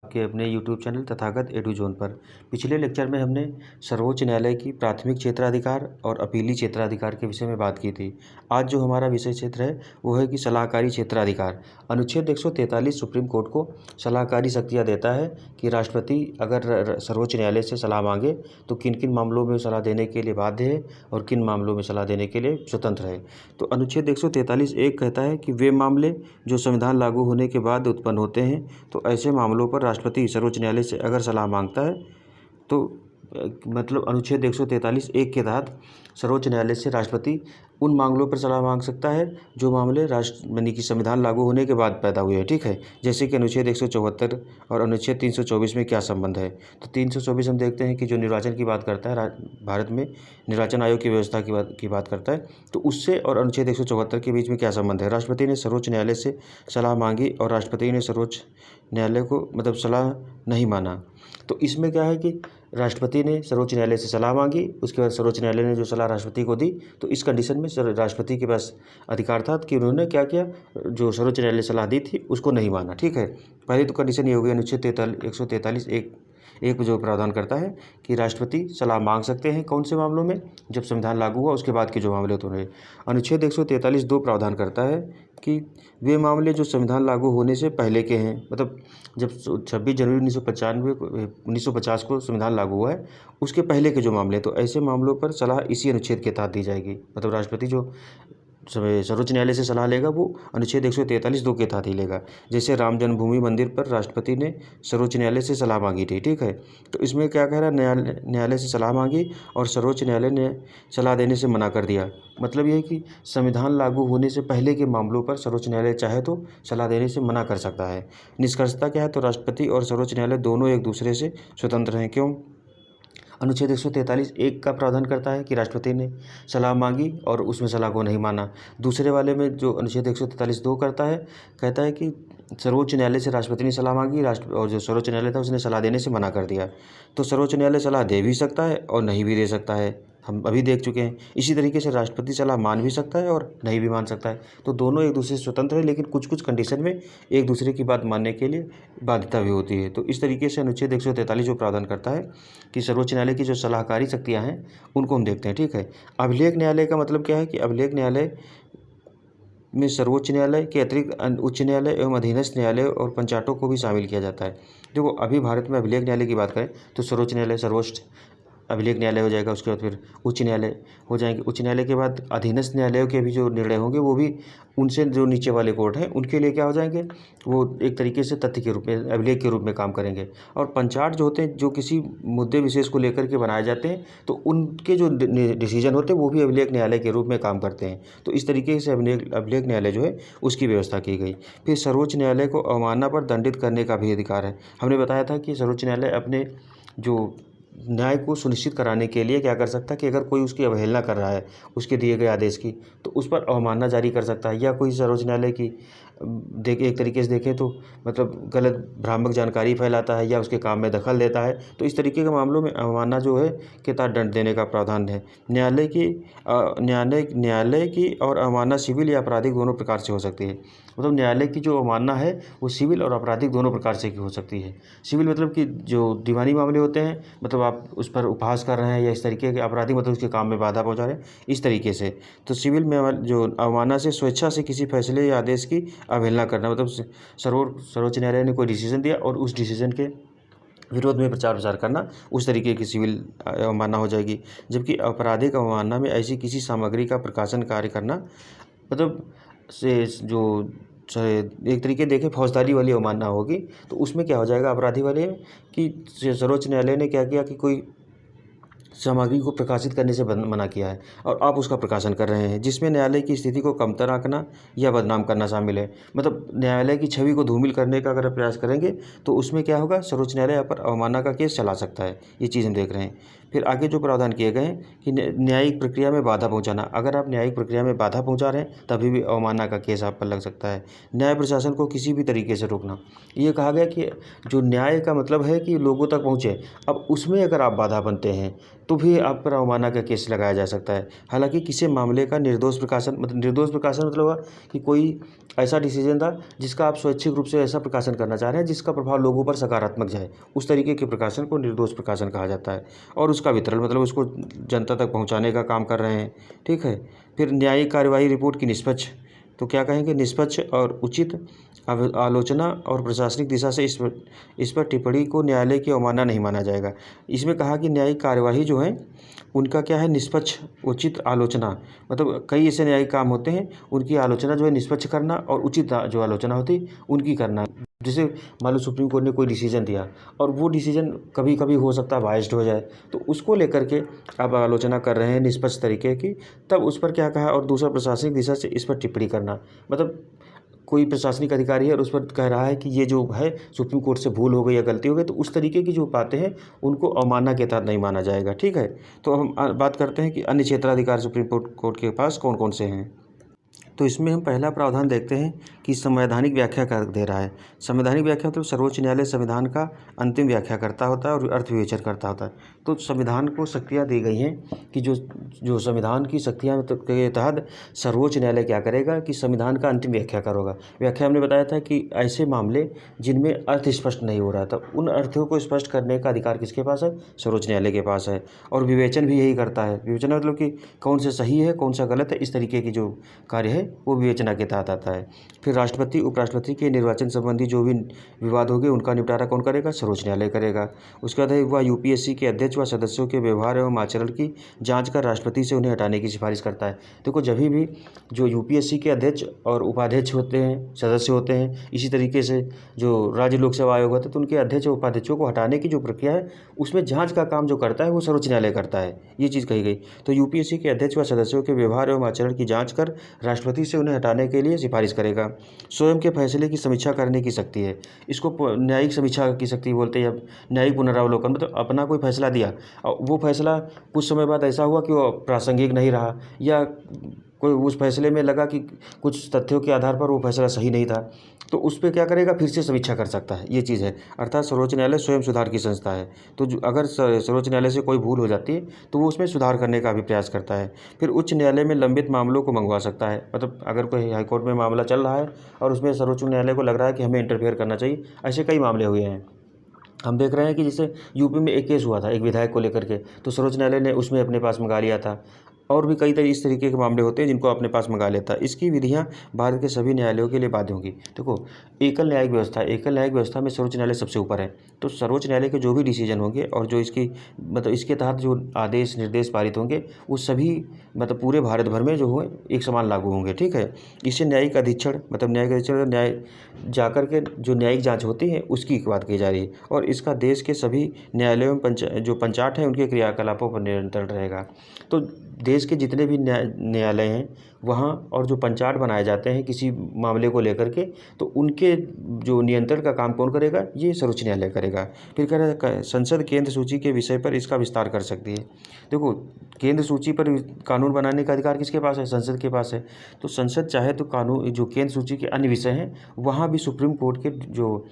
के अपने YouTube channel Tathagata एडुजोन पर। पिछले लेक्चर में हमने सर्वोच्च न्यायालय की प्राथमिक क्षेत्राधिकार और अपीली क्षेत्राधिकार के विषय में बात की थी। आज जो हमारा विषय क्षेत्र है वो है कि सलाहकारी क्षेत्राधिकार। अनुच्छेद 143 सुप्रीम कोर्ट को सलाहकारी शक्तियाँ देता है कि राष्ट्रपति अगर सर्वोच्च न्यायालय से सलाह मांगे तो किन किन मामलों में सलाह देने के लिए बाध्य है और किन मामलों में सलाह देने के लिए स्वतंत्र है। तो अनुच्छेद 143(1) कहता है कि वे मामले जो संविधान लागू होने के बाद उत्पन्न होते हैं, तो ऐसे मामलों पर राष्ट्रपति सर्वोच्च न्यायालय से अगर सलाह मांगता है तो मतलब अनुच्छेद 143(1) के तहत सर्वोच्च न्यायालय से राष्ट्रपति उन मामलों पर सलाह मांग सकता है जो मामले यानी कि संविधान लागू होने के बाद पैदा हुए हैं। ठीक है, जैसे कि अनुच्छेद 174 और अनुच्छेद 324 में क्या संबंध है। तो 324 हम देखते हैं कि जो निर्वाचन की बात करता है, भारत में निर्वाचन आयोग की व्यवस्था की बात करता है, तो उससे और अनुच्छेद 174 के बीच में क्या संबंध है। राष्ट्रपति ने सर्वोच्च न्यायालय से सलाह मांगी और राष्ट्रपति ने सर्वोच्च न्यायालय को सलाह नहीं माना। तो इसमें क्या है कि राष्ट्रपति ने सर्वोच्च न्यायालय से सलाह मांगी, उसके बाद सर्वोच्च न्यायालय ने जो सलाह राष्ट्रपति को दी, तो इस कंडीशन में राष्ट्रपति के पास अधिकार था कि उन्होंने क्या किया, जो सर्वोच्च न्यायालय सलाह दी थी उसको नहीं माना। ठीक है, पहले तो कंडीशन ये हो गई अनुच्छेद 143(1) जो प्रावधान करता है कि राष्ट्रपति सलाह मांग सकते हैं कौन से मामलों में, जब संविधान लागू हुआ उसके बाद के जो मामले होते हैं। अनुच्छेद 143(2) प्रावधान करता है कि वे मामले जो संविधान लागू होने से पहले के हैं, मतलब जब 26 जनवरी 1950 को संविधान लागू हुआ है उसके पहले के जो मामले, तो ऐसे मामलों पर सलाह इसी अनुच्छेद के तहत दी जाएगी। मतलब राष्ट्रपति जो सर्वोच्च न्यायालय से सलाह लेगा वो अनुच्छेद 143(2) के तहत ही लेगा। जैसे राम जन्मभूमि मंदिर पर राष्ट्रपति ने सर्वोच्च न्यायालय से सलाह मांगी थी। ठीक है, तो इसमें क्या कह रहा है, न्यायालय से सलाह मांगी और सर्वोच्च न्यायालय ने सलाह देने से मना कर दिया। मतलब ये है कि संविधान लागू होने से पहले के मामलों पर सर्वोच्च न्यायालय चाहे तो सलाह देने से मना कर सकता है। निष्कर्षता क्या है, तो राष्ट्रपति और सर्वोच्च न्यायालय दोनों एक दूसरे से स्वतंत्र हैं। क्यों? अनुच्छेद 143(1) का प्रावधान करता है कि राष्ट्रपति ने सलाह मांगी और उसमें सलाह को नहीं माना। दूसरे वाले में जो अनुच्छेद 143(2) कहता है कि सर्वोच्च न्यायालय से राष्ट्रपति ने सलाह मांगी, और जो सर्वोच्च न्यायालय था उसने सलाह देने से मना कर दिया। तो सर्वोच्च न्यायालय सलाह दे भी सकता है और नहीं भी दे सकता है, हम अभी देख चुके हैं। इसी तरीके से राष्ट्रपति सलाह मान भी सकता है और नहीं भी मान सकता है। तो दोनों एक दूसरे से स्वतंत्र है, लेकिन कुछ कुछ कंडीशन में एक दूसरे की बात मानने के लिए बाध्यता भी होती है। तो इस तरीके से अनुच्छेद 143 जो प्रावधान करता है कि सर्वोच्च न्यायालय की जो सलाहकारी शक्तियाँ हैं उनको हम देखते हैं। ठीक है, अभिलेख न्यायालय का मतलब क्या है कि अभिलेख न्यायालय में सर्वोच्च न्यायालय के अतिरिक्त उच्च न्यायालय एवं अधीनस्थ न्यायालय और पंचायतों को भी शामिल किया जाता है। देखो, अभी भारत में अभिलेख न्यायालय की बात करें तो सर्वोच्च न्यायालय सर्वोच्च अभिलेख न्यायालय हो जाएगा, उसके बाद फिर उच्च न्यायालय हो जाएंगे। उच्च न्यायालय के बाद अधीनस्थ न्यायालयों के भी जो निर्णय होंगे वो भी उनसे जो नीचे वाले कोर्ट हैं उनके लिए क्या हो जाएंगे, वो एक तरीके से तथ्य के रूप में, अभिलेख के रूप में काम करेंगे। और पंचायत जो होते हैं, जो किसी मुद्दे विशेष को लेकर के बनाए जाते हैं, तो उनके जो डिसीजन होते हैं वो भी अभिलेख न्यायालय के रूप में काम करते हैं। तो इस तरीके से अभिलेख न्यायालय जो है उसकी व्यवस्था की गई। फिर सर्वोच्च न्यायालय को अवमानना पर दंडित करने का भी अधिकार है। हमने बताया था कि सर्वोच्च न्यायालय अपने जो न्याय को सुनिश्चित कराने के लिए क्या कर सकता है कि अगर कोई उसकी अवहेलना कर रहा है उसके दिए गए आदेश की, तो उस पर अवमानना जारी कर सकता है। या कोई सर्वोच्च न्यायालय की एक तरीके से देखें तो मतलब गलत भ्रामक जानकारी फैलाता है या उसके काम में दखल देता है, तो इस तरीके के मामलों में अवमानना जो है के तहत दंड देने का प्रावधान है। न्यायालय की और अवमानना सिविल या आपराधिक दोनों प्रकार से हो सकती है। मतलब न्यायालय की जो अवमानना है वो सिविल और आपराधिक दोनों प्रकार से हो सकती है। सिविल मतलब कि जो दीवानी मामले होते हैं, मतलब आप उस पर उपहास कर रहे हैं, या इस तरीके के आपराधिक मतलब उसके काम में बाधा पहुंचा रहे हैं, इस तरीके से। तो सिविल में जो अवमानना से स्वेच्छा से किसी फैसले या आदेश की अवहेलना करना, मतलब सर्वोच्च न्यायालय ने कोई डिसीजन दिया और उस डिसीजन के विरोध में प्रचार प्रसार करना, उस तरीके की सिविल अवमानना हो जाएगी। जबकि आपराधिक अवमानना में ऐसी किसी सामग्री का प्रकाशन कार्य करना, मतलब से जो एक तरीके देखें फौजदारी वाली अवमानना होगी, तो उसमें क्या हो जाएगा अपराधी वाले कि सर्वोच्च न्यायालय ने क्या किया कि कोई सामग्री को प्रकाशित करने से मना किया है और आप उसका प्रकाशन कर रहे हैं, जिसमें न्यायालय की स्थिति को कमतर आंकना या बदनाम करना शामिल है। मतलब न्यायालय की छवि को धूमिल करने का अगर प्रयास करेंगे तो उसमें क्या होगा, सर्वोच्च न्यायालय पर अवमानना का केस चला सकता है। ये चीज़ हम देख रहे हैं। फिर आगे जो प्रावधान किए गए हैं कि न्यायिक प्रक्रिया में बाधा पहुंचाना, अगर आप न्यायिक प्रक्रिया में बाधा पहुंचा रहे हैं तभी भी अवमानना का केस आप पर लग सकता है। न्याय प्रशासन को किसी भी तरीके से रोकना, ये कहा गया कि जो न्याय का मतलब है कि लोगों तक पहुंचे, अब उसमें अगर आप बाधा बनते हैं तो भी आप पर अवमानना का केस लगाया जा सकता है। हालांकि किसी मामले का निर्दोष प्रकाशन मतलब हुआ कि कोई ऐसा डिसीजन था जिसका आप स्वैच्छिक रूप से ऐसा प्रकाशन करना चाह रहे हैं जिसका प्रभाव लोगों पर सकारात्मक जाए, उस तरीके के प्रकाशन को निर्दोष प्रकाशन कहा जाता है। और उसका वितरण मतलब उसको जनता तक पहुंचाने का काम कर रहे हैं, ठीक है। फिर न्यायिक कार्यवाही रिपोर्ट की निष्पक्ष, तो क्या कहेंगे, निष्पक्ष और उचित आलोचना और प्रशासनिक दिशा से इस पर टिप्पणी को न्यायालय की अवमानना नहीं माना जाएगा। इसमें कहा कि न्यायिक कार्यवाही जो है उनका क्या है, निष्पक्ष उचित आलोचना, मतलब कई ऐसे न्यायिक काम होते हैं उनकी आलोचना जो है निष्पक्ष करना और उचित जो आलोचना होती है उनकी करना। जैसे मान लो सुप्रीम कोर्ट ने कोई डिसीजन दिया और वो डिसीजन कभी कभी हो सकता है बाइस्ड हो जाए, तो उसको लेकर के आप आलोचना कर रहे हैं निष्पक्ष तरीके की, तब उस पर क्या कहा। और दूसरा, प्रशासनिक दिशा से इस पर टिप्पणी करना, मतलब कोई प्रशासनिक अधिकारी है और उस पर कह रहा है कि ये जो है सुप्रीम कोर्ट से भूल हो गई या गलती हो गई, तो उस तरीके की जो बातें हैं उनको अवमानना के तहत नहीं माना जाएगा, ठीक है। तो अब हम बात करते हैं कि अन्य क्षेत्राधिकार सुप्रीम कोर्ट के पास कौन कौन से हैं। तो इसमें हम पहला प्रावधान देखते हैं कि संवैधानिक व्याख्या कर दे रहा है। संवैधानिक व्याख्या मतलब सर्वोच्च न्यायालय संविधान का अंतिम व्याख्या करता होता है और अर्थ विवेचन करता होता है। तो संविधान को शक्तियाँ दी गई हैं कि जो संविधान की शक्तियाँ के तहत सर्वोच्च न्यायालय क्या करेगा कि संविधान का अंतिम व्याख्या करोगा। व्याख्या हमने बताया था कि ऐसे मामले जिनमें अर्थ स्पष्ट नहीं हो रहा था उन अर्थों को स्पष्ट करने का अधिकार किसके पास है, सर्वोच्च न्यायालय के पास है। और विवेचन भी यही करता है। विवेचन मतलब कि कौन से सही है कौन सा गलत है, इस तरीके की जो कार्य है वो विवेचना के तहत आता है। फिर राष्ट्रपति उपराष्ट्रपति के निर्वाचन संबंधी जो भी विवाद होंगे उनका निपटारा कौन करेगा, सर्वोच्च न्यायालय करेगा। उसके बाद वह यूपीएससी के अध्यक्ष व सदस्यों के व्यवहार एवं आचरण की जांच कर राष्ट्रपति से उन्हें हटाने की सिफारिश करता है। देखो, जब भी जो यूपीएससी के अध्यक्ष और उपाध्यक्ष होते हैं, सदस्य होते हैं, इसी तरीके से जो राज्य लोक सेवा आयोग होता है, तो उनके अध्यक्ष और उपाध्यक्षों को हटाने की जो प्रक्रिया है उसमें जाँच का काम जो करता है वो सर्वोच्च न्यायालय करता है, ये चीज़ कही गई। तो यूपीएससी के अध्यक्ष व सदस्यों के व्यवहार एवं आचरण की जाँच कर राष्ट्रपति से उन्हें हटाने के लिए सिफारिश करेगा। स्वयं के फैसले की समीक्षा करने की शक्ति है, इसको न्यायिक समीक्षा की शक्ति बोलते हैं। न्यायिक पुनरावलोकन मतलब अपना कोई फैसला दिया और वो फैसला कुछ समय बाद ऐसा हुआ कि वो प्रासंगिक नहीं रहा या कोई उस फैसले में लगा कि कुछ तथ्यों के आधार पर वो फैसला सही नहीं था, तो उस पर क्या करेगा, फिर से समीक्षा कर सकता है, ये चीज़ है। अर्थात सर्वोच्च न्यायालय स्वयं सुधार की संस्था है। तो अगर सर्वोच्च न्यायालय से कोई भूल हो जाती है तो वो उसमें सुधार करने का भी प्रयास करता है। फिर उच्च न्यायालय में लंबित मामलों को मंगवा सकता है, मतलब अगर कोई हाईकोर्ट में मामला चल रहा है और उसमें सर्वोच्च न्यायालय को लग रहा है कि हमें इंटरफेयर करना चाहिए, ऐसे कई मामले हुए हैं। हम देख रहे हैं कि जैसे यूपी में एक केस हुआ था एक विधायक को लेकर के, तो सर्वोच्च न्यायालय ने उसमें अपने पास मंगा लिया था। और भी कई इस तरीके के मामले होते हैं जिनको अपने पास मंगा लेता है। इसकी विधियां भारत के सभी न्यायालयों के लिए बाध्य होंगी। देखो, एकल न्यायिक व्यवस्था में सर्वोच्च न्यायालय सबसे ऊपर है। तो सर्वोच्च न्यायालय के जो भी डिसीजन होंगे और जो इसकी मतलब इसके तहत जो आदेश निर्देश पारित होंगे वो सभी मतलब पूरे भारत भर में जो हो एक समान लागू होंगे, ठीक है। इससे न्यायिक अधीक्षण मतलब न्याय जाकर के जो न्यायिक जाँच होती है उसकी बात की जा रही है। और इसका देश के सभी न्यायालयों में जो पंचाट हैं उनके क्रियाकलापों पर नियंत्रण रहेगा। तो देश के जितने भी न्यायालय हैं वहाँ और जो पंचाट बनाए जाते हैं किसी मामले को लेकर के, तो उनके जो नियंत्रण का काम कौन करेगा, ये सर्वोच्च न्यायालय करेगा। फिर कह रहा है संसद केंद्र सूची के विषय पर इसका विस्तार कर सकती है। देखो, केंद्र सूची पर कानून बनाने का अधिकार किसके पास है, संसद के पास है। तो संसद चाहे तो कानून जो केंद्र सूची के अन्य विषय हैं वहाँ भी सुप्रीम कोर्ट के जो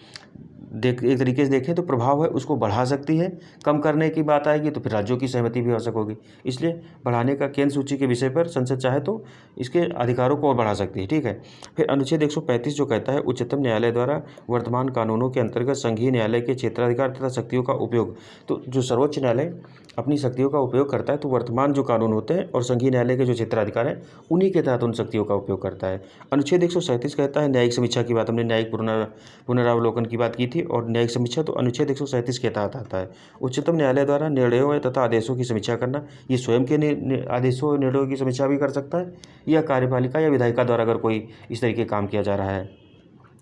एक तरीके से देखें तो प्रभाव है उसको बढ़ा सकती है। कम करने की बात आएगी तो फिर राज्यों की सहमति भी आवश्यक होगी, इसलिए बढ़ाने का केंद्र सूची के विषय पर संसद चाहे तो इसके अधिकारों को और बढ़ा सकती है, ठीक है। फिर अनुच्छेद 135 जो कहता है उच्चतम न्यायालय द्वारा वर्तमान कानूनों के अंतर्गत संघीय न्यायालय के क्षेत्राधिकार तथा शक्तियों का उपयोग। तो जो सर्वोच्च न्यायालय अपनी शक्तियों का उपयोग करता है तो वर्तमान जो कानून होते हैं और संघीय न्यायालय के जो क्षेत्राधिकार हैं उन्हीं के तहत उन शक्तियों का उपयोग करता है। अनुच्छेद 137 कहता है न्यायिक समीक्षा की बात, हमने न्यायिक पुनरावलोकन की बात की थी और न्यायिक समीक्षा तो अनुच्छेद 137 के तहत आता है। उच्चतम न्यायालय द्वारा निर्णयों तथा आदेशों की समीक्षा करना, ये स्वयं के आदेशों निर्णयों की समीक्षा भी कर सकता है या कार्यपालिका या विधायिका द्वारा अगर कोई इस तरीके काम किया जा रहा है।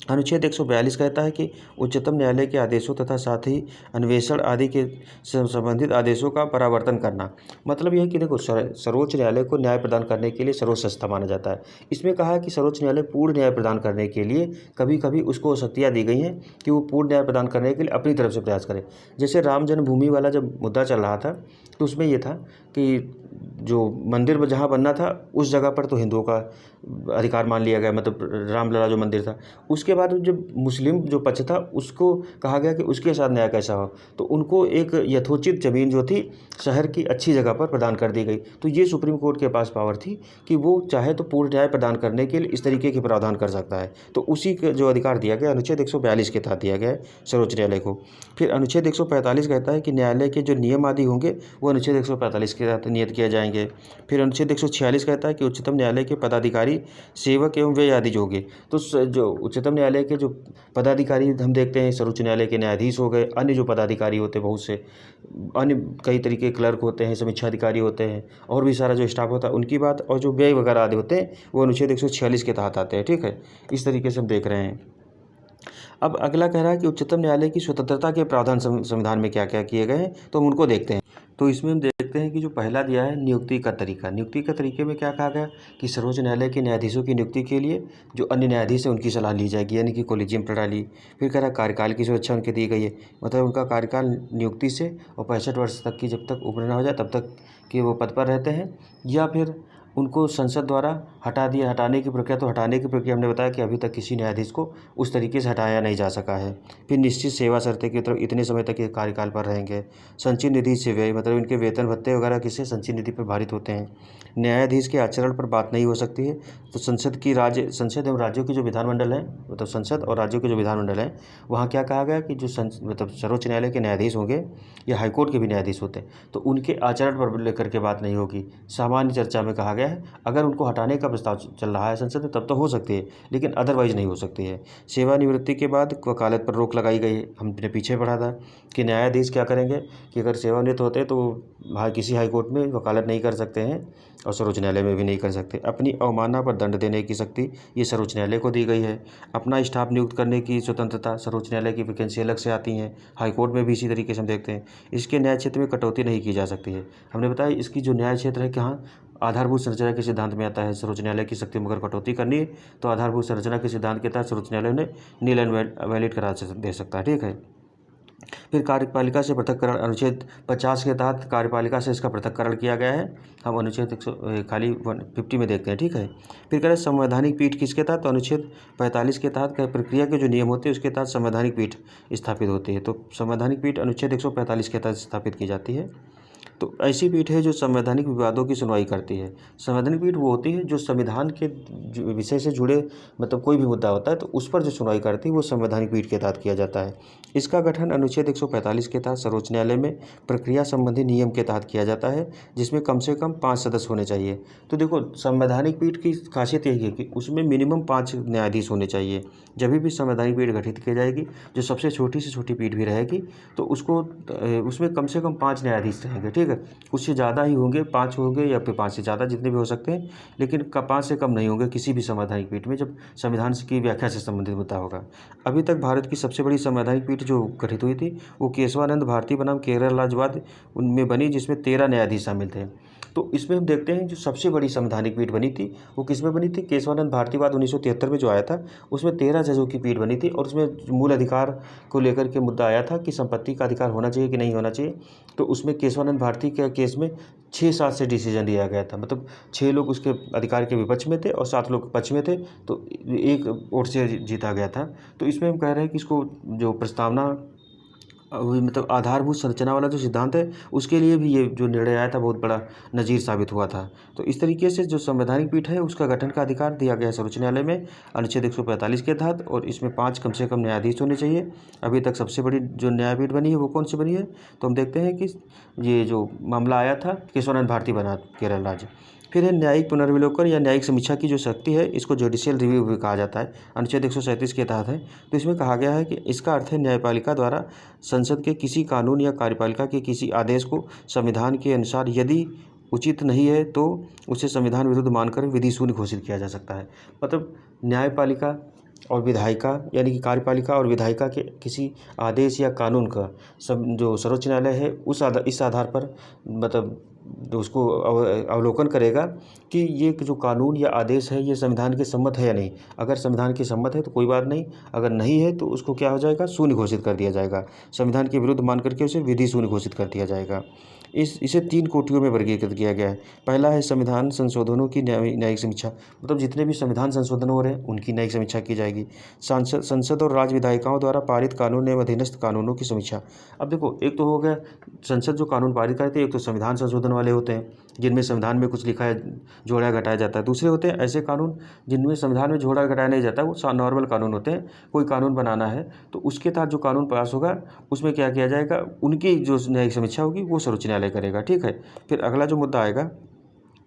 अनुच्छेद 142 कहता है कि उच्चतम न्यायालय के आदेशों तथा साथ ही अन्वेषण आदि के संबंधित आदेशों का परावर्तन करना। मतलब यह है कि देखो, सर्वोच्च न्यायालय को न्याय प्रदान करने के लिए सर्वश्रेष्ठ माना जाता है। इसमें कहा है कि सर्वोच्च न्यायालय पूर्ण न्याय प्रदान करने के लिए कभी कभी उसको शक्तियाँ दी गई हैं कि वो पूर्ण न्याय प्रदान करने के लिए अपनी तरफ से प्रयास करे। जैसे राम जन्मभूमि वाला जब मुद्दा चल रहा था तो उसमें यह था कि जो मंदिर जहाँ बनना था उस जगह पर तो हिंदुओं का अधिकार मान लिया गया, मतलब रामलला जो मंदिर था उसके बाद जब मुस्लिम जो पक्ष था उसको कहा गया कि उसके साथ न्याय कैसा हो, तो उनको एक यथोचित ज़मीन जो थी शहर की अच्छी जगह पर प्रदान कर दी गई। तो ये सुप्रीम कोर्ट के पास पावर थी कि वो चाहे तो पूर्ण न्याय प्रदान करने के लिए इस तरीके के प्रावधान कर सकता है। तो उसी का जो अधिकार दिया गया अनुच्छेद 142 के तहत दिया गया है सर्वोच्च न्यायालय को। फिर अनुच्छेद 145 कहता है कि न्यायालय के जो नियम आदि होंगे वो अनुच्छेद 145 के तहत नियत किए जाएंगे। फिर अनुच्छेद 146 कहता है कि उच्चतम न्यायालय के पदाधिकारी, सेवक एवं व्यय आदि जो होंगे, तो जो उच्चतम न्यायालय के जो पदाधिकारी हम देखते हैं, सर्वोच्च न्यायालय के न्यायाधीश हो गए, अन्य जो पदाधिकारी होते हैं बहुत से, अन्य कई तरीके क्लर्क होते हैं, समीक्षा अधिकारी होते हैं, और भी सारा जो स्टाफ होता है उनकी बात, और जो व्यय वगैरह आदि होते हैं वो अनुच्छेद 146 के तहत आते हैं। ठीक है, इस तरीके से हम देख रहे हैं। अब अगला कह रहा है कि उच्चतम न्यायालय की स्वतंत्रता के प्रावधान संविधान में क्या क्या किए गए हैं, तो हम उनको देखते हैं। तो इसमें हम देखते हैं कि जो पहला दिया है नियुक्ति का तरीका। नियुक्ति के तरीके में क्या कहा गया कि सर्वोच्च न्यायालय के न्यायाधीशों की नियुक्ति के लिए जो अन्य न्यायाधीश हैं उनकी सलाह ली जाएगी, यानी कि कोलिजियम प्रणाली। फिर कह रहा है कार्यकाल की सुरक्षा उनके दी गई है, मतलब उनका कार्यकाल नियुक्ति से और 65 वर्ष तक की जब तक उम्र न हो जाए तब तक कि वो पद पर रहते हैं। या फिर उनको संसद द्वारा हटाने की प्रक्रिया, तो हटाने की प्रक्रिया हमने बताया कि अभी तक किसी न्यायाधीश को उस तरीके से हटाया नहीं जा सका है। फिर निश्चित सेवा शर्तें की तरफ इतने समय तक ये कार्यकाल पर रहेंगे। संचित निधि से व्यय, मतलब इनके वेतन भत्ते वगैरह किससे, संचित निधि पर भारित होते हैं। न्यायाधीश के आचरण पर बात नहीं हो सकती है। तो संसद एवं राज्यों की जो विधानमंडल है, मतलब संसद और राज्यों के जो विधानमंडल है, वहाँ क्या कहा गया कि जो मतलब सर्वोच्च न्यायालय के न्यायाधीश होंगे या हाईकोर्ट के भी न्यायाधीश होते हैं, तो उनके आचरण पर लेकर के बात नहीं होगी। सामान्य चर्चा में कहा गया है अगर उनको हटाने का प्रस्ताव चल रहा है संसद में तब तो हो सकती है, लेकिन अदरवाइज नहीं हो सकती है। सेवानिवृत्ति के बाद वकालत पर रोक लगाई गई है। हमने पीछे पढ़ा था कि न्यायाधीश क्या करेंगे कि अगर सेवानिवृत्त होते हैं तो किसी हाईकोर्ट में वकालत नहीं कर सकते हैं और सर्वोच्च न्यायालय में भी नहीं कर सकते। अपनी अवमानना पर दंड देने की शक्ति ये सर्वोच्च न्यायालय को दी गई है। अपना स्टाफ नियुक्त करने की स्वतंत्रता, सर्वोच्च न्यायालय की वैकेंसी अलग से आती हैं, हाईकोर्ट में भी इसी तरीके से हम देखते हैं। इसके न्याय क्षेत्र में कटौती नहीं की जा सकती है। हमने बताया इसकी जो न्याय क्षेत्र है कहाँ, आधारभूत संरचना के सिद्धांत में आता है। सर्वोच्च न्यायालय की शक्ति में अगर कटौती करनी है तो आधारभूत संरचना के सिद्धांत के तहत सर्वोच्च न्यायालय ने नील एंड वैलिड करा दे सकता है। ठीक है, फिर कार्यपालिका से पृथककरण, अनुच्छेद 50 के तहत कार्यपालिका से इसका पृथककरण किया गया है। हम अनुच्छेद 150 में देखते हैं। ठीक है, फिर करें संवैधानिक पीठ किसके तहत, तो अनुच्छेद 45 के तहत प्रक्रिया के जो नियम होते हैं उसके तहत संवैधानिक पीठ स्थापित होती है। तो संवैधानिक पीठ अनुच्छेद 145 के तहत स्थापित की जाती है। तो ऐसी पीठ है जो संवैधानिक विवादों की सुनवाई करती है। संवैधानिक पीठ वो होती है जो संविधान के विषय से जुड़े, मतलब कोई भी मुद्दा होता है तो उस पर जो सुनवाई करती है वो संवैधानिक पीठ के तहत किया जाता है। इसका गठन अनुच्छेद 145 के तहत सर्वोच्च न्यायालय में प्रक्रिया संबंधी नियम के तहत किया जाता है, जिसमें कम से कम 5 सदस्य होने चाहिए। तो देखो संवैधानिक पीठ की खासियत यही है कि उसमें मिनिमम 5 न्यायाधीश होने चाहिए। जब भी संवैधानिक पीठ गठित की जाएगी, जो सबसे छोटी से छोटी पीठ भी रहेगी तो उसमें कम से कम 5 न्यायाधीश रहेंगे। ठीक है, उससे ज़्यादा ही होंगे, 5 होंगे या फिर 5 से ज़्यादा, जितने भी हो सकते हैं, लेकिन 5 से कम नहीं होंगे किसी भी संवैधानिक पीठ में जब संविधान की व्याख्या से संबंधित मुद्दा होगा। अभी तक भारत की सबसे बड़ी संवैधानिक पीठ जो गठित हुई थी वो केशवानंद भारती बनाम केरल राज्यवाद उनमें बनी, जिसमें 13 न्यायाधीश शामिल थे। तो इसमें हम देखते हैं जो सबसे बड़ी संवैधानिक पीठ बनी थी वो किसमें बनी थी, केशवानंद भारतीवाद 1973 में जो आया था उसमें 13 जजों की पीठ बनी थी, और उसमें मूल अधिकार को लेकर के मुद्दा आया था कि संपत्ति का अधिकार होना चाहिए कि नहीं होना चाहिए। तो उसमें केशवानंद भारती के केस में 6-7 से डिसीजन लिया गया था, मतलब 6 लोग उसके अधिकार के विपक्ष में थे और 7 लोग पक्ष में थे, तो एक वोट से जीता गया था। तो इसमें हम कह रहे हैं कि इसको जो प्रस्तावना मतलब आधारभूत संरचना वाला जो सिद्धांत है उसके लिए भी ये जो निर्णय आया था बहुत बड़ा नज़ीर साबित हुआ था। तो इस तरीके से जो संवैधानिक पीठ है उसका गठन का अधिकार दिया गया है सर्वोच्च न्यायालय में अनुच्छेद 145 के तहत, और इसमें 5 कम से कम न्यायाधीश होने चाहिए। अभी तक सबसे बड़ी जो न्यायपीठ बनी है वो कौन सी बनी है, तो हम देखते हैं कि ये जो मामला आया था केशवानंद भारती बना केरल राज्य। फिर है न्यायिक पुनर्विलोकन या न्यायिक समीक्षा की जो शक्ति है, इसको जुडिशियल रिव्यू भी कहा जाता है, अनुच्छेद 137 के तहत है। तो इसमें कहा गया है कि इसका अर्थ है न्यायपालिका द्वारा संसद के किसी कानून या कार्यपालिका के किसी आदेश को संविधान के अनुसार यदि उचित नहीं है तो उसे संविधान विरुद्ध मानकर विधि शून्य घोषित किया जा सकता है। मतलब न्यायपालिका और विधायिका, यानी कि कार्यपालिका और विधायिका के किसी आदेश या कानून का जो सर्वोच्च न्यायालय है इस आधार पर मतलब जो उसको अवलोकन करेगा कि ये जो कानून या आदेश है ये संविधान के सम्मत है या नहीं। अगर संविधान के सम्मत है तो कोई बात नहीं, अगर नहीं है तो उसको क्या हो जाएगा, शून्य घोषित कर दिया जाएगा, संविधान के विरुद्ध मान करके उसे विधि शून्य घोषित कर दिया जाएगा। इसे 3 कोटियों में वर्गीकृत किया गया है। पहला है संविधान संशोधनों की न्यायिक समीक्षा, मतलब जितने भी संविधान संशोधन हो रहे हैं उनकी न्यायिक समीक्षा की जाएगी। संसद और राज्य विधायिकाओं द्वारा पारित कानून एवं अधीनस्थ कानूनों की समीक्षा। अब देखो, एक तो हो गया संसद जो कानून पारित करती है, एक तो संविधान संशोधन वाले होते हैं जिनमें संविधान में कुछ लिखा है, जोड़ा घटाया जाता है। दूसरे होते हैं ऐसे कानून जिनमें संविधान में जोड़ा घटाया नहीं जाता, वो नॉर्मल कानून होते हैं। कोई कानून बनाना है तो उसके तहत जो कानून पास होगा उसमें क्या किया जाएगा, उनकी जो न्यायिक समीक्षा होगी वो सर्वोच्च न्यायालय करेगा। ठीक है। फिर अगला जो मुद्दा आएगा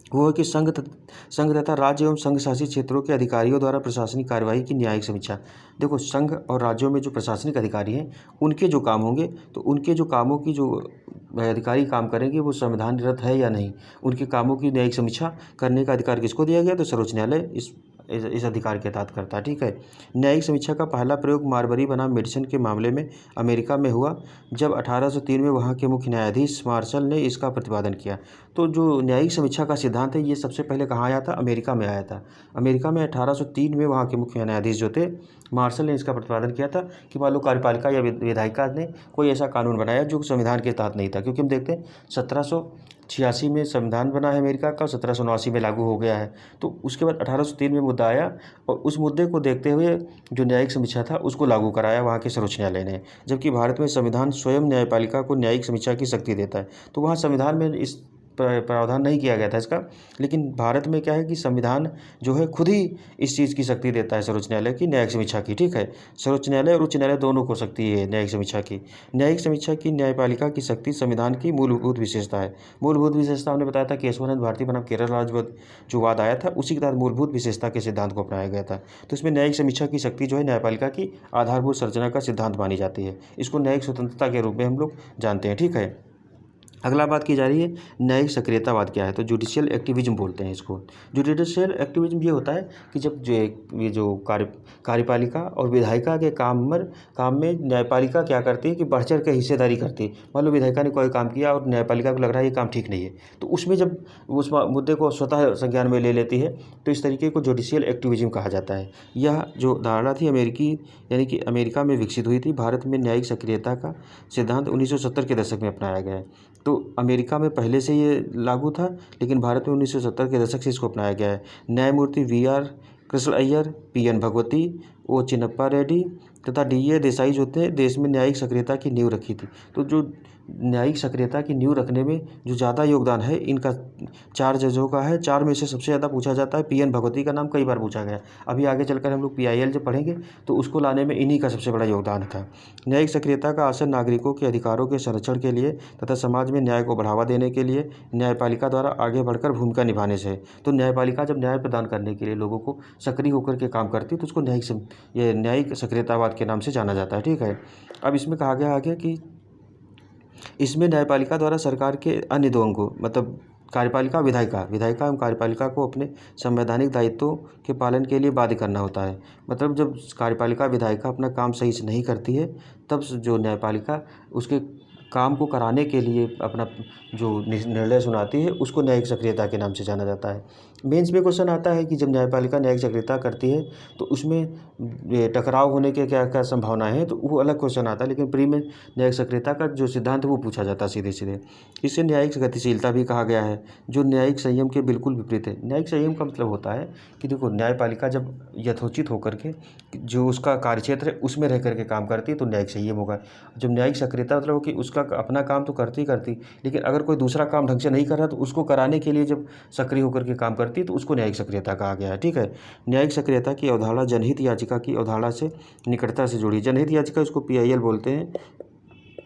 वो है कि संघ तथा राज्य एवं संघ शासित क्षेत्रों के अधिकारियों द्वारा प्रशासनिक कार्यवाही की न्यायिक समीक्षा। देखो, संघ और राज्यों में जो प्रशासनिक अधिकारी हैं उनके जो काम होंगे, तो उनके जो कामों की जो अधिकारी काम करेंगे वो संविधानरत है या नहीं, उनके कामों की न्यायिक समीक्षा करने का अधिकार किसको दिया गया, तो सर्वोच्च न्यायालय इस अधिकार के तहत करता है। ठीक है। न्यायिक समीक्षा का पहला प्रयोग मार्बरी बनाम मेडिसन के मामले में अमेरिका में हुआ, जब 1803 में वहाँ के मुख्य न्यायाधीश मार्शल ने इसका प्रतिपादन किया। तो जो न्यायिक समीक्षा का सिद्धांत है ये सबसे पहले कहाँ आया था, अमेरिका में आया था। अमेरिका में 1803 में वहाँ के मुख्य न्यायाधीश जो थे मार्शल ने इसका प्रतिपादन किया था कि मान लो कार्यपालिका या विधायिका ने कोई ऐसा कानून बनाया जो संविधान के तहत नहीं था। क्योंकि हम देखते हैं 1786 में संविधान बना है अमेरिका का, 1779 में लागू हो गया है। तो उसके बाद 1803 में मुद्दा आया और उस मुद्दे को देखते हुए जो न्यायिक समीक्षा था उसको लागू कराया वहाँ के सर्वोच्च न्यायालय ने। जबकि भारत में संविधान स्वयं न्यायपालिका को न्यायिक समीक्षा की शक्ति देता है, तो वहाँ संविधान में इस प्रावधान नहीं किया गया था इसका। लेकिन भारत में क्या है कि संविधान जो है खुद ही इस चीज़ की शक्ति देता है सर्वोच्च न्यायालय की न्यायिक समीक्षा की। ठीक है। सर्वोच्च न्यायालय और उच्च न्यायालय दोनों को शक्ति है न्यायिक समीक्षा की। न्यायिक समीक्षा की न्यायपालिका की शक्ति संविधान की मूलभूत विशेषता है। मूलभूत विशेषता हमने बताया था केशवानंद भारती बनाम केरल राज्य जो वाद आया था उसी के तहत मूलभूत विशेषता के सिद्धांत को अपनाया गया था। तो इसमें न्यायिक समीक्षा की शक्ति जो है न्यायपालिका की आधारभूत संरचना का सिद्धांत मानी जाती है। इसको न्यायिक स्वतंत्रता के रूप में हम लोग जानते हैं। ठीक है। अगला बात की जा रही है न्यायिक सक्रियतावाद क्या है, तो जुडिशियल एक्टिविज्म बोलते हैं इसको। जुडिशियल एक्टिविज्म ये होता है कि जब ये जो कार्यपालिका और विधायिका के काम में न्यायपालिका क्या करती है कि बढ़ चढ़ के हिस्सेदारी करती है। मान लो विधायिका ने कोई काम किया और न्यायपालिका को लग रहा है ये काम ठीक नहीं है, तो उसमें जब उस मुद्दे को स्वतः संज्ञान में ले लेती है तो इस तरीके को जुडिशियल एक्टिविज्म कहा जाता है। यह जो धारणा थी यानी कि अमेरिका में विकसित हुई थी। भारत में न्यायिक सक्रियता का सिद्धांत 1970 के दशक में अपनाया गया है। तो अमेरिका में पहले से ये लागू था, लेकिन भारत में 1970 के दशक से इसको अपनाया गया है। न्यायमूर्ति VR Krishna Iyer, PN Bhagwati, O Chinnappa Reddy तथा DA देसाई जो थे देश में न्यायिक सक्रियता की नींव रखी थी। तो जो न्यायिक सक्रियता की नींव रखने में जो ज़्यादा योगदान है इनका 4 जजों का है। 4 में से सबसे ज़्यादा पूछा जाता है PN भगवती का नाम कई बार पूछा गया। अभी आगे चलकर हम लोग PIL जब पढ़ेंगे तो उसको लाने में इन्हीं का सबसे बड़ा योगदान था। न्यायिक सक्रियता का असर नागरिकों के अधिकारों के संरक्षण के लिए तथा समाज में न्याय को बढ़ावा देने के लिए न्यायपालिका द्वारा आगे बढ़कर भूमिका निभाने से है। तो न्यायपालिका जब न्याय प्रदान करने के लिए लोगों को सक्रिय होकर के काम करती है तो उसको न्यायिक सक्रियतावाद के नाम से जाना जाता है। ठीक है। अब इसमें कहा गया आगे कि इसमें न्यायपालिका द्वारा सरकार के अन्य दो अंगों मतलब कार्यपालिका विधायिका एवं कार्यपालिका को अपने संवैधानिक दायित्वों के पालन के लिए बाध्य करना होता है। मतलब जब कार्यपालिका विधायिका अपना काम सही से नहीं करती है तब जो न्यायपालिका उसके काम को कराने के लिए अपना जो निर्णय सुनाती है उसको न्यायिक सक्रियता के नाम से जाना जाता है। मेंस में क्वेश्चन आता है कि जब न्यायपालिका न्यायिक सक्रियता करती है तो उसमें टकराव होने के क्या क्या संभावनाएं हैं, तो वो अलग क्वेश्चन आता है। लेकिन प्री में न्यायिक सक्रियता का जो सिद्धांत है वो पूछा जाता है सीधे सीधे। इसे न्यायिक गतिशीलता भी कहा गया है जो न्यायिक संयम के बिल्कुल विपरीत है। न्यायिक संयम का मतलब होता है कि देखो न्यायपालिका जब यथोचित होकर के जो उसका कार्यक्षेत्र है उसमें रह करके काम करती है तो न्यायिक संयम होगा। जब न्यायिक सक्रियता मतलब कि उसका अपना काम तो करती लेकिन अगर कोई दूसरा काम ढंग से नहीं कर रहा तो उसको कराने के लिए जब सक्रिय होकर के काम करती है तो उसको न्यायिक सक्रियता कहा गया है। ठीक है। न्यायिक सक्रियता की अवधारणा जनहित याचिका की अवधारणा से निकटता से जुड़ी। जनहित याचिका इसको PIL बोलते हैं,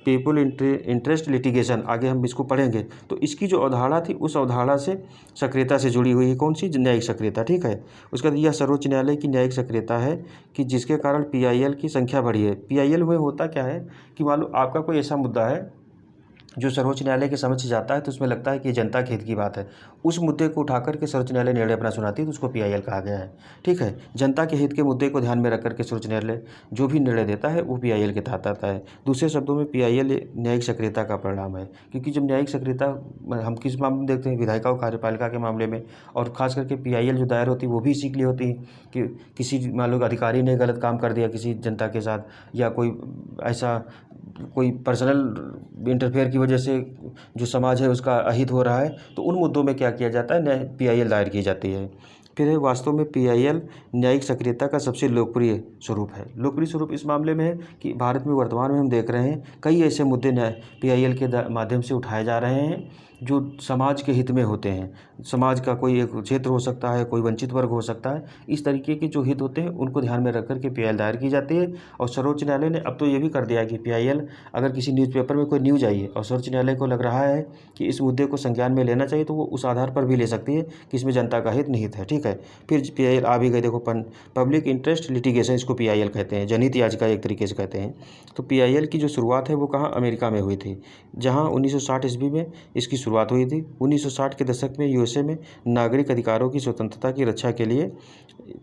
पीपुल इंटरेस्ट लिटिगेशन, आगे हम इसको पढ़ेंगे। तो इसकी जो अवधारणा थी उस अवधारणा से सक्रियता से जुड़ी हुई है कौन सी, न्यायिक सक्रियता। ठीक है। उसके बाद यह सर्वोच्च न्यायालय की न्यायिक सक्रियता है कि जिसके कारण PIL की संख्या बढ़ी है। PIL में होता क्या है कि मान लो आपका कोई ऐसा मुद्दा है जो सर्वोच्च न्यायालय के समक्ष जाता है तो उसमें लगता है कि जनता के हित की बात है, उस मुद्दे को उठाकर के सर्वोच्च न्यायालय निर्णय अपना सुनाती है तो उसको PIL कहा गया है। ठीक है। जनता के हित के मुद्दे को ध्यान में रख करके सर्वोच्च न्यायालय जो भी निर्णय देता है वो PIL के तहत आता है। दूसरे शब्दों में PIL न्यायिक सक्रियता का परिणाम है। क्योंकि जब न्यायिक सक्रियता हम किस मामले में देखते हैं, विधायिका और कार्यपालिका के मामले में, और खास करके PIL जो दायर होती है वो भी इसी के लिए होती है कि किसी मान लो अधिकारी ने गलत काम कर दिया किसी जनता के साथ, या कोई ऐसा कोई पर्सनल इंटरफेयर की वजह से जो समाज है उसका अहित हो रहा है, तो उन मुद्दों में क्या किया जाता है, PIL दायर की जाती है। फिर है वास्तव में PIL न्यायिक सक्रियता का सबसे लोकप्रिय स्वरूप है। लोकप्रिय स्वरूप इस मामले में है कि भारत में वर्तमान में हम देख रहे हैं कई ऐसे मुद्दे PIL के माध्यम से उठाए जा रहे हैं जो समाज के हित में होते हैं। समाज का कोई एक क्षेत्र हो सकता है, कोई वंचित वर्ग हो सकता है, इस तरीके के जो हित होते हैं उनको ध्यान में रख कर के PIL दायर की जाती है। और सर्वोच्च न्यायालय ने अब तो ये भी कर दिया है कि PIL अगर किसी न्यूज़पेपर में कोई न्यूज़ आई है और सर्वोच्च न्यायालय को लग रहा है कि इस मुद्दे को संज्ञान में लेना चाहिए, तो वो उस आधार पर भी ले सकती है कि इसमें जनता का हित निहित है। ठीक है, फिर PIL आ भी गई, देखो पब्लिक इंटरेस्ट लिटिगेशन, इसको PIL कहते हैं, जनहित याचिका एक तरीके से कहते हैं। तो PIL की जो शुरुआत है वो कहाँ, अमेरिका में हुई थी, जहाँ 1960 ईस्वी में इसकी शुरुआत हुई थी। 1960 के दशक में USA में नागरिक अधिकारों की स्वतंत्रता की रक्षा के लिए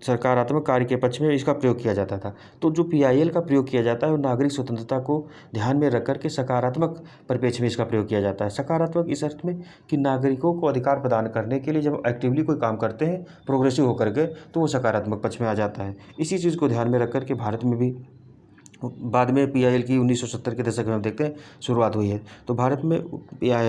सकारात्मक कार्य के पक्ष में इसका प्रयोग किया जाता था। तो जो PIL का प्रयोग किया जाता है वो नागरिक स्वतंत्रता को ध्यान में रख कर के सकारात्मक परिप्रेक्ष्य में इसका प्रयोग किया जाता है। सकारात्मक इस अर्थ में कि नागरिकों को अधिकार प्रदान करने के लिए जब एक्टिवली कोई काम करते हैं प्रोग्रेसिव होकर के, तो वो सकारात्मक पक्ष में आ जाता है। इसी चीज़ को ध्यान में रख कर के भारत में भी बाद में PIL की 1970 के दशक में हम देखते हैं शुरुआत हुई है। तो भारत में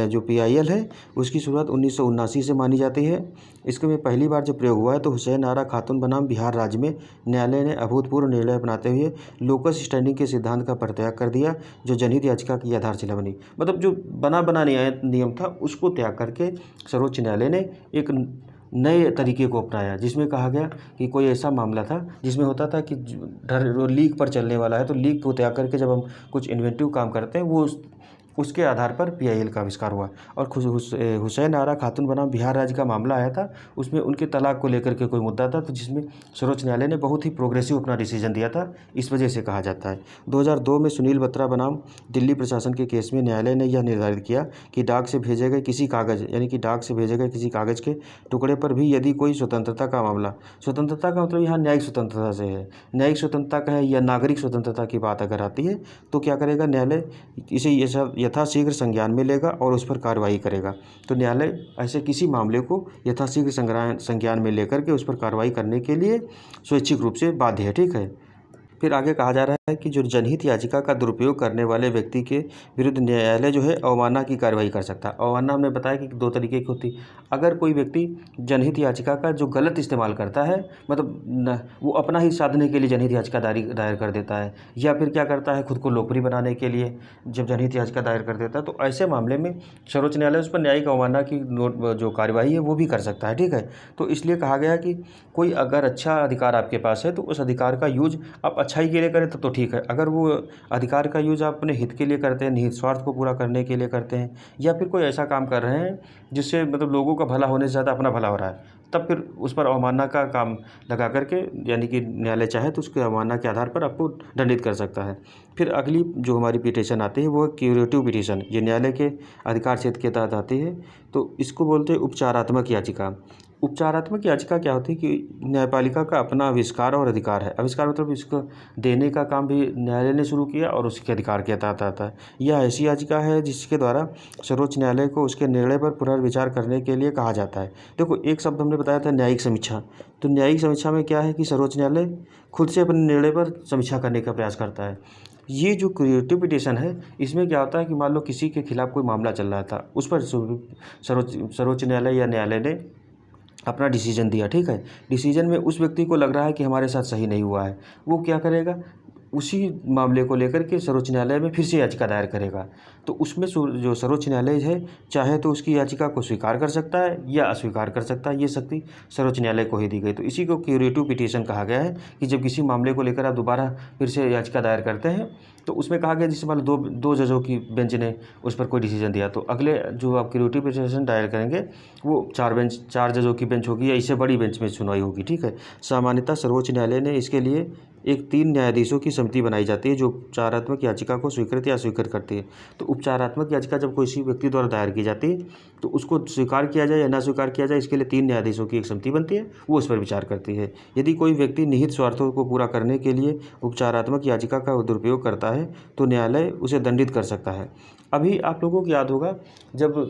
जो PIL है उसकी शुरुआत 1979 से मानी जाती है। इसके में पहली बार जब प्रयोग हुआ है तो हुसैन आरा खातून बनाम बिहार राज्य में न्यायालय ने अभूतपूर्व निर्णय अपनाते हुए लोकस स्टैंडिंग के सिद्धांत का परित्याग कर दिया, जो जनहित याचिका की आधारशिला बनी। मतलब जो बना नियम था उसको त्याग करके सर्वोच्च न्यायालय ने एक नए तरीके को अपनाया, जिसमें कहा गया कि कोई ऐसा मामला था जिसमें होता था कि लीक पर चलने वाला है, तो लीक को त्याग करके जब हम कुछ इन्वेंटिव काम करते हैं वो उसके आधार पर PIL का आविष्कार हुआ। और हुसैन आरा खातून बनाम बिहार राज्य का मामला आया था, उसमें उनके तलाक को लेकर के कोई मुद्दा था, तो जिसमें सर्वोच्च न्यायालय ने बहुत ही प्रोग्रेसिव अपना डिसीजन दिया था, इस वजह से कहा जाता है। 2002 में सुनील बत्रा बनाम दिल्ली प्रशासन के केस में न्यायालय ने यह निर्धारित किया कि डाक से भेजे गए किसी कागज़, यानी कि डाक से भेजे गए किसी कागज़ के टुकड़े पर भी यदि कोई स्वतंत्रता का मामला, स्वतंत्रता का मतलब यहाँ न्यायिक स्वतंत्रता से है, न्यायिक स्वतंत्रता का है या नागरिक स्वतंत्रता की बात अगर आती है, तो क्या करेगा न्यायालय, इसे यथाशीघ्र संज्ञान में लेगा और उस पर कार्रवाई करेगा। तो न्यायालय ऐसे किसी मामले को यथाशीघ्र संज्ञान में लेकर के उस पर कार्रवाई करने के लिए स्वैच्छिक रूप से बाध्य है। ठीक है, फिर आगे कहा जा रहा है कि जो जनहित याचिका का दुरुपयोग करने वाले व्यक्ति के विरुद्ध न्यायालय जो है अवमानना की कार्रवाई कर सकता है। अवमानना हमने बताया कि 2 तरीके की होती। अगर कोई व्यक्ति जनहित याचिका का जो गलत इस्तेमाल करता है, मतलब वो अपना ही साधने के लिए जनहित याचिका दायर कर देता है, या फिर क्या करता है खुद को लोकप्रिय बनाने के लिए जब जनहित याचिका दायर कर देता है, तो ऐसे मामले में सर्वोच्च न्यायालय उस पर न्यायिक अवमानना की जो कार्यवाही है वो भी कर सकता है। ठीक है, तो इसलिए कहा गया कि कोई अगर अच्छा अधिकार आपके पास है तो उस अधिकार का यूज आप अच्छाई के लिए करें तो ठीक है। अगर वो अधिकार का यूज आप अपने हित के लिए करते हैं, निहित स्वार्थ को पूरा करने के लिए करते हैं, या फिर कोई ऐसा काम कर रहे हैं जिससे मतलब लोगों का भला होने से ज़्यादा अपना भला हो रहा है, तब फिर उस पर अवमानना का काम लगा करके, यानी कि न्यायालय चाहे तो उसके अवमानना के आधार पर आपको दंडित कर सकता है। फिर अगली जो हमारी पिटीशन आती है वो क्यूरेटिव पिटीशन, ये न्यायालय के अधिकार क्षेत्र के तहत आती है। तो इसको बोलते हैं उपचारात्मक याचिका। उपचारात्मक याचिका क्या होती है कि न्यायपालिका का अपना आविष्कार और अधिकार है। आविष्कार मतलब इसको देने का काम भी न्यायालय ने शुरू किया और उसके अधिकार के तहत आता है। यह ऐसी याचिका है जिसके द्वारा सर्वोच्च न्यायालय को उसके निर्णय पर पुनर्विचार करने के लिए कहा जाता है। देखो, एक शब्द हमने बताया था न्यायिक समीक्षा। तो न्यायिक समीक्षा में क्या है कि सर्वोच्च न्यायालय खुद से अपने निर्णय पर समीक्षा करने का प्रयास करता है। ये जो क्रिएटिव पिटीशन है, इसमें क्या होता है कि मान लो किसी के खिलाफ कोई मामला चल रहा था, उस पर सर्वोच्च न्यायालय या न्यायालय ने अपना डिसीजन दिया। ठीक है, डिसीजन में उस व्यक्ति को लग रहा है कि हमारे साथ सही नहीं हुआ है, वो क्या करेगा, उसी मामले को लेकर के सर्वोच्च न्यायालय में फिर से याचिका दायर करेगा। तो उसमें जो सर्वोच्च न्यायालय है चाहे तो उसकी याचिका को स्वीकार कर सकता है या अस्वीकार कर सकता है, ये शक्ति सर्वोच्च न्यायालय को ही दी गई। तो इसी को क्यूरेटिव पिटीशन कहा गया है कि जब किसी मामले को लेकर आप दोबारा फिर से याचिका दायर करते हैं, तो उसमें कहा गया जिससे मान लो दो जजों की बेंच ने उस पर कोई डिसीजन दिया, तो अगले जो आप क्यूरेटिव पिटीशन दायर करेंगे वो 4 जजों की बेंच होगी या इससे बड़ी बेंच में सुनवाई होगी। ठीक है, सामान्यतः सर्वोच्च न्यायालय ने इसके लिए एक 3 न्यायाधीशों की समिति बनाई जाती है जो उपचारात्मक याचिका को स्वीकृत या अस्वीकृत करती है। तो उपचारात्मक याचिका जब किसी व्यक्ति द्वारा दायर की जाती है तो उसको स्वीकार किया जाए या ना स्वीकार किया जाए, इसके लिए 3 न्यायाधीशों की एक समिति बनती है, वो उस पर विचार करती है। यदि कोई व्यक्ति निहित स्वार्थों को पूरा करने के लिए उपचारात्मक याचिका का दुरुपयोग करता है तो न्यायालय उसे दंडित कर सकता है। अभी आप लोगों को याद होगा जब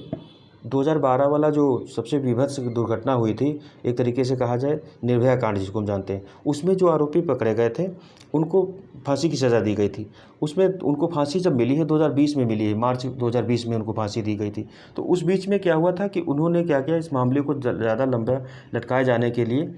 2012 वाला जो सबसे बीभत्स दुर्घटना हुई थी, एक तरीके से कहा जाए निर्भया कांड जिसको हम जानते हैं, उसमें जो आरोपी पकड़े गए थे उनको फांसी की सज़ा दी गई थी। उसमें उनको फांसी जब मिली है 2020 में मिली है, मार्च 2020 में उनको फांसी दी गई थी। तो उस बीच में क्या हुआ था कि उन्होंने क्या किया, इस मामले को ज़्यादा लंबा लटकाए जाने के लिए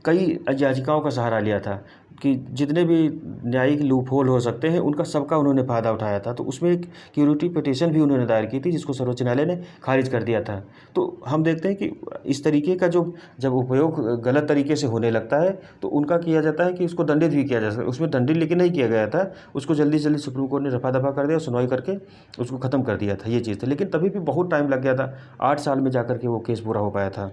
कई याचिकाओं का सहारा लिया था कि जितने भी न्यायिक लूपहोल हो सकते हैं उनका सबका उन्होंने फ़ायदा उठाया था। तो उसमें एक क्यूरिटी पिटीशन भी उन्होंने दायर की थी जिसको सर्वोच्च न्यायालय ने खारिज कर दिया था। तो हम देखते हैं कि इस तरीके का जो जब उपयोग गलत तरीके से होने लगता है तो उनका किया जाता है कि उसको दंडित भी किया जा सकता है। उसमें दंडित लेकिन नहीं किया गया था, उसको जल्दी से जल्दी सुप्रीम कोर्ट ने रफा दफा कर दिया और सुनवाई करके उसको ख़त्म कर दिया था, ये चीज़ थी। लेकिन तभी भी बहुत टाइम लग गया था, 8 साल में जाकर के वो केस पूरा हो पाया था।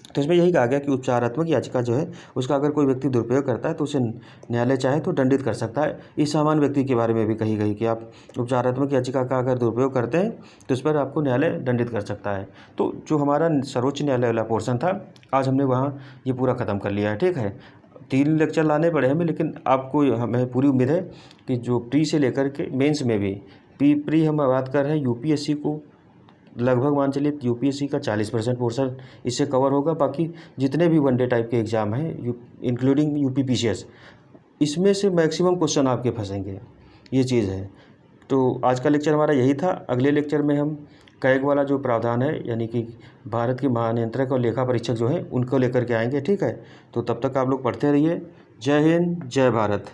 तो इसमें यही कहा गया कि उपचारात्मक याचिका जो है उसका अगर कोई व्यक्ति दुरुपयोग करता है तो उसे न्यायालय चाहे तो दंडित कर सकता है। इस सामान्य व्यक्ति के बारे में भी कही गई कि आप उपचारात्मक याचिका का अगर दुरुपयोग करते हैं तो इस पर आपको न्यायालय दंडित कर सकता है। तो जो हमारा सर्वोच्च न्यायालय वाला पोर्शन था, आज हमने वहाँ ये पूरा ख़त्म कर लिया है। ठीक है, 3 लेक्चर लाने पड़े हमें, लेकिन आपको हमें पूरी उम्मीद है कि जो प्री से लेकर के मेंस में भी प्री हम बात कर रहे हैं यूपीएससी को लगभग मान चलिए यूपीएससी का 40% पोर्शन इससे कवर होगा। बाकी जितने भी वनडे टाइप के एग्ज़ाम हैं इंक्लूडिंग यूपीपीसीएस, इसमें से मैक्सिमम क्वेश्चन आपके फंसेंगे, ये चीज़ है। तो आज का लेक्चर हमारा यही था। अगले लेक्चर में हम कैग वाला जो प्रावधान है यानी कि भारत के महानियंत्रक और लेखा परीक्षक जो हैं उनको लेकर के आएंगे। ठीक है, तो तब तक आप लोग पढ़ते रहिए। जय हिंद, जय भारत।